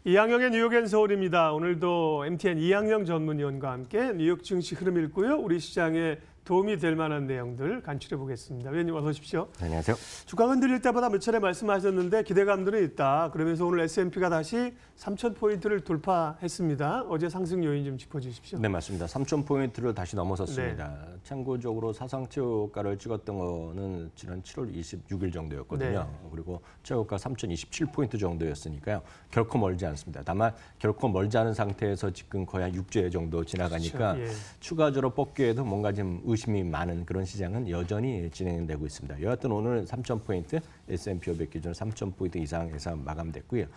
이항영의 뉴욕 앤 서울입니다. 오늘도 MTN 이항영 전문위원과 함께 뉴욕 증시 흐름 읽고요. 우리 시장에 도움이 될 만한 내용들 간추려 보겠습니다. 위원님 어서 오십시오. 안녕하세요. 주가가 흔들릴 때마다 몇 차례 말씀하셨는데 기대감들은 있다. 그러면서 오늘 S&P가 다시 3,000포인트를 돌파했습니다. 어제 상승 요인 좀 짚어주십시오. 네, 맞습니다. 3,000포인트를 다시 넘어섰습니다. 네. 참고적으로 사상 최고가를 찍었던 거는 지난 7월 26일 정도였거든요. 네. 그리고 최고가 3,027포인트 정도였으니까요. 결코 멀지 않습니다. 다만 결코 멀지 않은 상태에서 지금 거의 한 6주에 정도 지나가니까 그렇죠. 예. 추가적으로 뽑기에도 뭔가 좀 의심이 많은 그런 시장은 여전히 진행되고 있습니다. 여하튼 오늘 3,000포인트, S&P 500 기준 3,000포인트 이상에서 마감됐고요.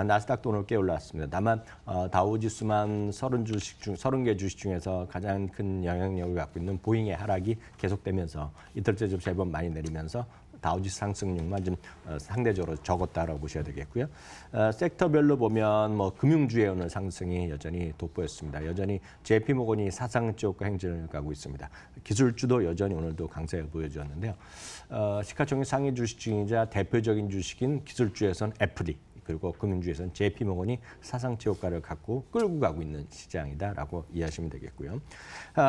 나스닥도 오늘 꽤 올라왔습니다. 다만 다우지수만 30개 주식 중에서 가장 큰 영향력을 갖고 있는 보잉의 하락이 계속되면서 이틀째 좀 제법 많이 내리면서 다우지수 상승률만 좀 상대적으로 적었다라고 보셔야 되겠고요. 섹터별로 보면 뭐 금융주의 오늘 상승이 여전히 돋보였습니다. 여전히 JP모건이 사상 최고가 행진을 가고 있습니다. 기술주도 여전히 오늘도 강세 보여주었는데요. 시가총액 상위 주식 중이자 대표적인 주식인 기술주에선 애플이 그리고 금융주에서는 JP모건이 사상 최고가를 갖고 끌고 가고 있는 시장이다라고 이해하시면 되겠고요.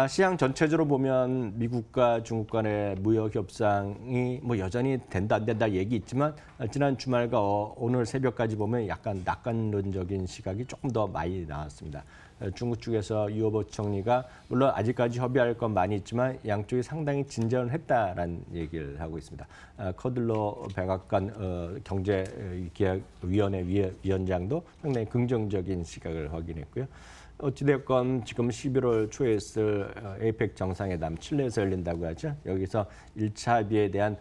시장 전체적으로 보면 미국과 중국 간의 무역 협상이 뭐 여전히 된다 안 된다 얘기 있지만 지난 주말과 오늘 새벽까지 보면 약간 낙관론적인 시각이 조금 더 많이 나왔습니다. 중국 쪽에서 유오보 총리가 물론 아직까지 협의할 건 많이 있지만 양쪽이 상당히 진전을 했다라는 얘기를 하고 있습니다. 커들러 백악관 경제기획위원회 위원장도 상당히 긍정적인 시각을 확인했고요. 어찌됐건 지금 11월 초에 있을 에이펙 정상회담 칠레에서 열린다고 하죠. 여기서 1차 합의에 대한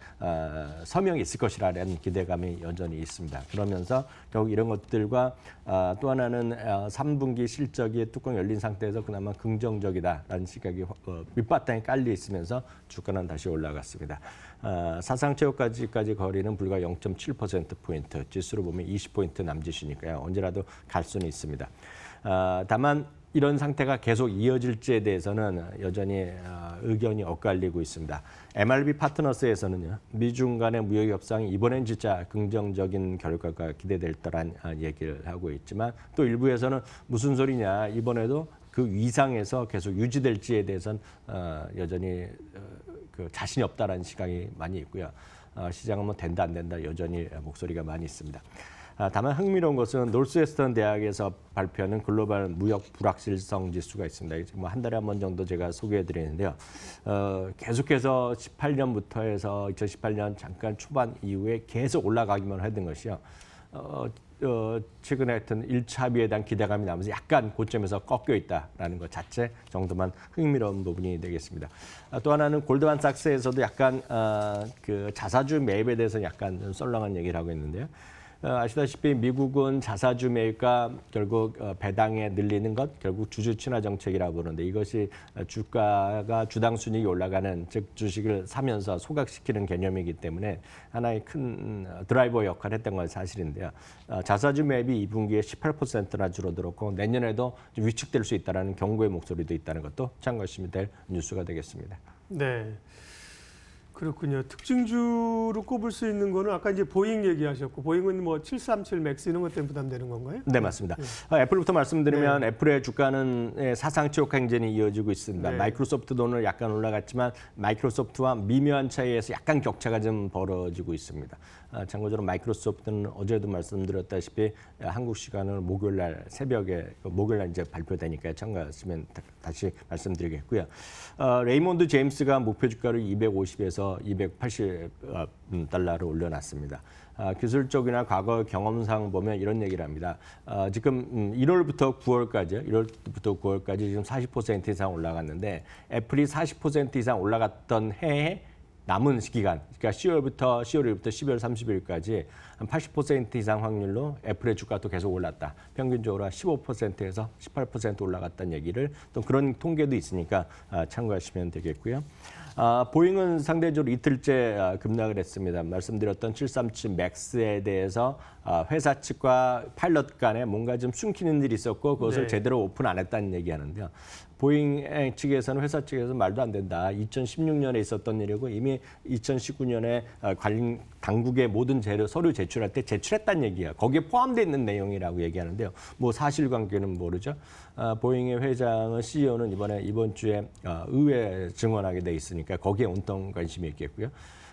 서명이 있을 것이라는 기대감이 여전히 있습니다. 그러면서 결국 이런 것들과 또 하나는 3분기 실적이 뚜껑 열린 상태에서 그나마 긍정적이다라는 시각이 밑바탕에 깔려 있으면서 주가는 다시 올라갔습니다. 사상 최고까지 거리는 불과 0.7%포인트, 지수로 보면 20포인트 남짓이니까요. 언제라도 갈 수는 있습니다. 다만 이런 상태가 계속 이어질지에 대해서는 여전히 의견이 엇갈리고 있습니다. MRB 파트너스에서는요, 미중 간의 무역 협상이 이번엔 진짜 긍정적인 결과가 기대될 거란 얘기를 하고 있지만 또 일부에서는 무슨 소리냐, 이번에도 그 위상에서 계속 유지될지에 대해서는 여전히 자신이 없다라는 시각이 많이 있고요. 시장은 뭐 된다 안 된다 여전히 목소리가 많이 있습니다. 다만 흥미로운 것은 노스웨스턴 대학에서 발표하는 글로벌 무역 불확실성 지수가 있습니다. 뭐 한 달에 한 번 정도 제가 소개해드리는데요. 계속해서 18년부터 해서 2018년 잠깐 초반 이후에 계속 올라가기만 했던 것이요. 최근에 하여튼 1차 합의에 대한 기대감이 나면서 약간 고점에서 꺾여 있다라는 것 자체 정도만 흥미로운 부분이 되겠습니다. 또 하나는 골드만삭스에서도 약간 그 자사주 매입에 대해서 약간 썰렁한 얘기를 하고 있는데요. 아시다시피 미국은 자사주 매입과 결국 배당에 늘리는 것, 결국 주주 친화 정책이라고 부르는데 이것이 주가가 주당 순이익이 올라가는, 즉 주식을 사면서 소각시키는 개념이기 때문에 하나의 큰 드라이버 역할을 했던 건 사실인데요. 자사주 매입이 2분기에 18%나 줄어들었고 내년에도 좀 위축될 수 있다는 경고의 목소리도 있다는 것도 참고하시면 될 뉴스가 되겠습니다. 네. 그렇군요. 특징주로 꼽을 수 있는 거는 아까 이제 보잉 얘기하셨고, 보잉은 뭐 737 맥스 이런 것 때문에 부담되는 건가요? 네, 맞습니다. 애플부터 말씀드리면 애플의 주가는 사상 최고가 행진이 이어지고 있습니다. 마이크로소프트도 오늘 약간 올라갔지만 마이크로소프트와 미묘한 차이에서 약간 격차가 좀 벌어지고 있습니다. 참고적으로 마이크로소프트는 어제도 말씀드렸다시피 한국 시간으로 목요일날 새벽에 목요일날 이제 발표되니까 참고하시면 다시 말씀드리겠고요. 레이몬드 제임스가 목표 주가를 250에서 280달러로 올려놨습니다. 기술적이나 과거 경험상 보면 이런 얘기를 합니다. 지금 1월부터 9월까지 지금 40% 이상 올라갔는데 애플이 40% 이상 올라갔던 해에 남은 기간, 그러니까 10월부터 12월 30일까지 한 80% 이상 확률로 애플의 주가도 계속 올랐다. 평균적으로 15%에서 18% 올라갔다는 얘기를 또 그런 통계도 있으니까 참고하시면 되겠고요. 보잉은 상대적으로 이틀째 급락을 했습니다. 말씀드렸던 737 맥스에 대해서 회사 측과 파일럿 간에 뭔가 좀 숨기는 일이 있었고 그것을 네. 제대로 오픈 안 했다는 얘기하는데요. 보잉 측에서는 회사 측에서 말도 안 된다. 2016년에 있었던 일이고 이미 2019년에 관련 당국의 모든 서류 제출할 때 제출했다는 얘기야. 거기에 포함되어 있는 내용이라고 얘기하는데요. 뭐 사실관계는 모르죠. 보잉의 회장은 CEO는 이번 주에 의회 증언하게 돼 있으니까 거기에 온통 관심이 있겠고요.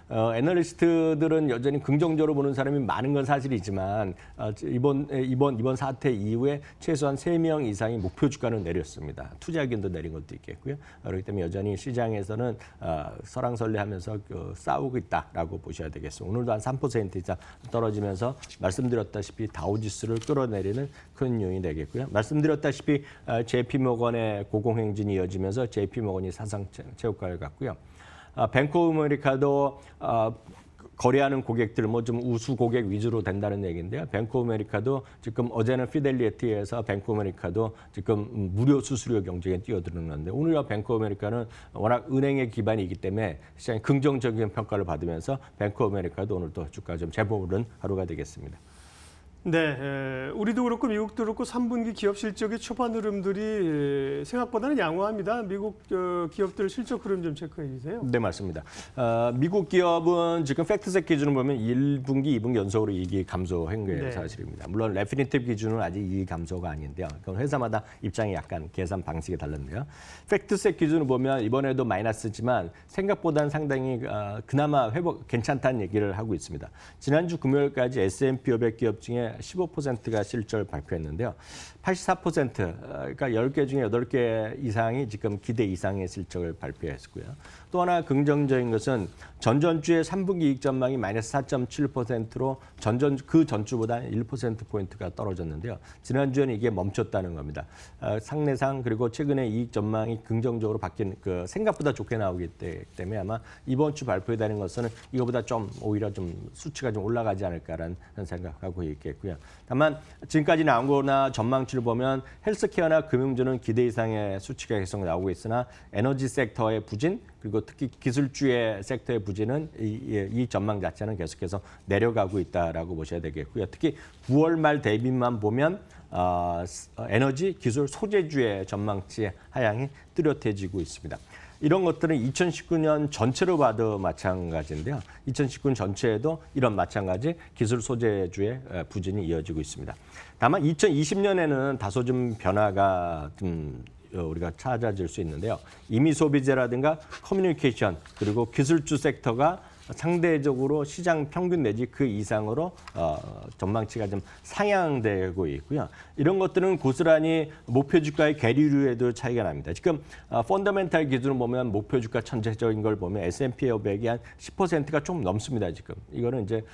애널리스트들은 여전히 긍정적으로 보는 사람이 많은 건 사실이지만 이번 사태 이후에 최소한 3명 이상이 목표 주가를 내렸습니다. 투자 의견도 내린 것도 있겠고요. 그렇기 때문에 여전히 시장에서는 설왕설래하면서 싸우고 있다라고 보셔야 되겠습니다. 오늘도 한 3% 이상 떨어지면서 말씀드렸다시피 다우지수를 끌어내리는 큰 요인이 되겠고요. 말씀드렸다시피 JP모건의 고공행진이 이어지면서 JP모건이 사상 최고가를 갔고요. 뱅크 오브 아메리카도 거래하는 고객들 뭐 좀 우수 고객 위주로 된다는 얘기인데요. 뱅크 오브 아메리카도 지금 어제는 피델리티에서 뱅크 오브 아메리카도 지금 무료 수수료 경쟁에 뛰어드는데 오늘날 뱅크 오브 아메리카는 워낙 은행의 기반이기 때문에 시장이 긍정적인 평가를 받으면서 뱅크 오브 아메리카도 오늘 또 주가 좀 제법 오른 하루가 되겠습니다. 네, 우리도 그렇고 미국도 그렇고 3분기 기업 실적의 초반 흐름들이 생각보다는 양호합니다. 미국 기업들 실적 흐름 좀 체크해 주세요. 네, 맞습니다. 미국 기업은 지금 팩트셋 기준으로 보면 1분기, 2분기 연속으로 이익이 감소한 게 네. 사실입니다. 물론 레피니티브 기준은 아직 이익 감소가 아닌데요. 그건 회사마다 입장이 약간 계산 방식이 다른데요. 팩트셋 기준으로 보면 이번에도 마이너스지만 생각보다는 상당히 그나마 회복 괜찮다는 얘기를 하고 있습니다. 지난주 금요일까지 S&P 500 기업 중에 15%가 실적을 발표했는데요. 84%, 그러니까 10개 중에 8개 이상이 지금 기대 이상의 실적을 발표했고요. 또 하나 긍정적인 것은 전전주의 3분기 이익 전망이 마이너스 4.7%로 그 전주보다 1%포인트가 떨어졌는데요. 지난주에는 이게 멈췄다는 겁니다. 상내상 그리고 최근에 이익 전망이 긍정적으로 바뀐 생각보다 좋게 나오기 때문에 아마 이번 주 발표되는 것은 이거보다 좀 오히려 좀 수치가 좀 올라가지 않을까라는 생각하고 있겠고요. 다만 지금까지 나온 거나 전망치를 보면 헬스케어나 금융주는 기대 이상의 수치가 계속 나오고 있으나 에너지 섹터의 부진 그리고 특히 기술주의 섹터의 부진은 이 전망 자체는 계속해서 내려가고 있다라고 보셔야 되겠고요. 특히 9월 말 대비만 보면 에너지, 기술, 소재주의 전망치의 하향이 뚜렷해지고 있습니다. 이런 것들은 2019년 전체로 봐도 마찬가지인데요. 2019년 전체에도 이런 마찬가지 기술 소재주의 부진이 이어지고 있습니다. 다만 2020년에는 다소 좀 변화가 좀 우리가 찾아질 수 있는데요. 임의 소비재라든가 커뮤니케이션 그리고 기술주 섹터가 상대적으로 시장 평균 내지 그 이상으로 전망치가 좀 상향되고 있고요. 이런 것들은 고스란히 목표 주가의 계류에도 차이가 납니다. 지금 펀더멘탈 기준으로 보면 목표 주가 전체적인 걸 보면 S&P 500이 한 10%가 좀 넘습니다. 지금 이거는 이제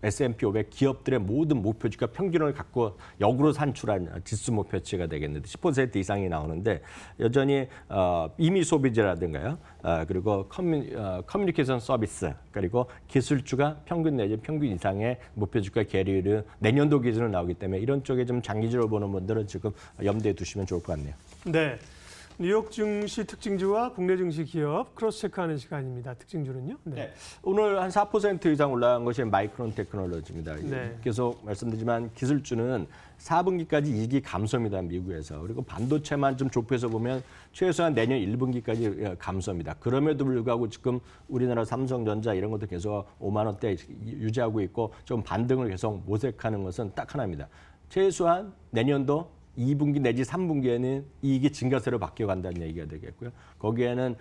S&P 500 기업들의 모든 목표 주가 평균을 갖고 역으로 산출한 지수 목표치가 되겠는데 10% 이상이 나오는데 여전히 임의 소비재라든가요. 그리고 커뮤니케이션 서비스 그리고 기술주가 평균 내지 평균 이상의 목표 주가 계류를 내년도 기준으로 나오기 때문에 이런 쪽에 좀 장기적으로 보는 분들은 지금 염두에 두시면 좋을 것 같네요. 네. 뉴욕 증시 특징주와 국내 증시 기업 크로스 체크하는 시간입니다. 특징주는요? 네. 오늘 한 4% 이상 올라간 것이 마이크론 테크놀로지입니다. 네. 계속 말씀드리지만 기술주는 4분기까지 이익이 감소입니다. 미국에서. 그리고 반도체만 좀 좁혀서 보면 최소한 내년 1분기까지 감소입니다. 그럼에도 불구하고 지금 우리나라 삼성전자 이런 것도 계속 5만 원대 유지하고 있고 좀 반등을 계속 모색하는 것은 딱 하나입니다. 최소한 내년도 2분기 내지 3분기에는 이익이 증가세로 바뀌어간다는 얘기가 되겠고요. 거기에는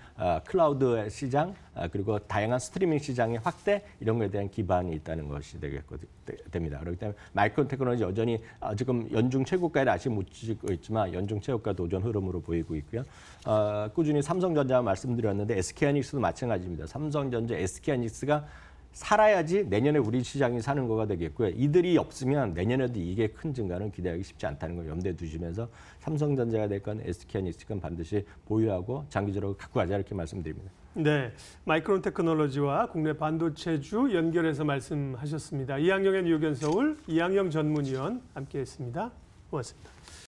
클라우드 시장 그리고 다양한 스트리밍 시장의 확대 이런 것에 대한 기반이 있다는 것이 됩니다. 그렇기 때문에 마이크론 테크놀로지 여전히 지금 연중 최고가에 아직 못 찍고 있지만 연중 최고가 도전 흐름으로 보이고 있고요. 꾸준히 삼성전자 말씀드렸는데 SK하이닉스도 마찬가지입니다. 삼성전자, SK하이닉스가 살아야지 내년에 우리 시장이 사는 거가 되겠고요. 이들이 없으면 내년에도 이게 큰 증가는 기대하기 쉽지 않다는 걸 염두에 두시면서 삼성전자가 됐건 SK하이닉스건 반드시 보유하고 장기적으로 갖고 가자 이렇게 말씀드립니다. 네, 마이크론 테크놀로지와 국내 반도체주 연결해서 말씀하셨습니다. 이항영의 뉴욕 서울 이항영 전문위원 함께했습니다. 고맙습니다.